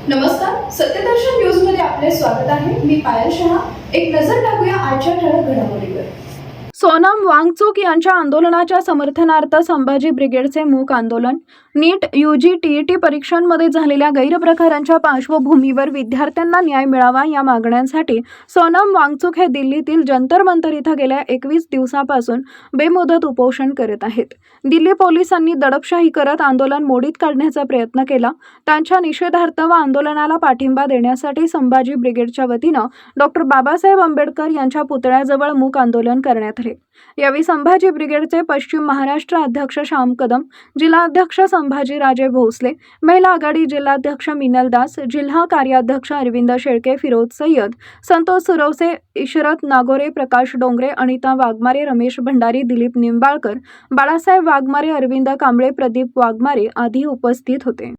नमस्कार, सत्यदर्शन न्यूज मध्ये आपले स्वागत आहे. मी पायल शहा. एक नजर टाकूया आजच्या ठळक घडामोडीवर. सोनम वांगचुक यांच्या आंदोलनाच्या समर्थनार्थ संभाजी ब्रिगेडचे मूक आंदोलन. नीट यूजी टीईटी परीक्षांमध्ये झालेल्या गैरप्रकारांच्या पार्श्वभूमीवर विद्यार्थ्यांना न्याय मिळावा या मागण्यांसाठी सोनम वांगचुक हे दिल्लीतील जंतर मंतर इथं गेल्या 21 दिवसापासून बेमुदत उपोषण करत आहेत. दिल्ली पोलिसांनी दडपशाही करत आंदोलन मोडीत काढण्याचा प्रयत्न केला. त्यांच्या निषेधार्थ व आंदोलनाला पाठिंबा देण्यासाठी संभाजी ब्रिगेडच्या वतीनं डॉक्टर बाबासाहेब आंबेडकर यांच्या पुतळ्याजवळ मूक आंदोलन करण्यात आले. यावेळी संभाजी ब्रिगेडचे पश्चिम महाराष्ट्र अध्यक्ष श्याम कदम, जिल्हाध्यक्ष संभाजीराजे भोसले, महिला आघाडी जिल्हाध्यक्ष मिनल दास, जिल्हा कार्याध्यक्ष अरविंद शेळके, फिरोज सय्यद, संतोष सुरवसे, इशरत नागोरे, प्रकाश डोंगरे, अनिता वाघमारे, रमेश भंडारी, दिलीप निंबाळकर, बाळासाहेब वाघमारे, अरविंद कांबळे, प्रदीप वाघमारे आदी उपस्थित होते.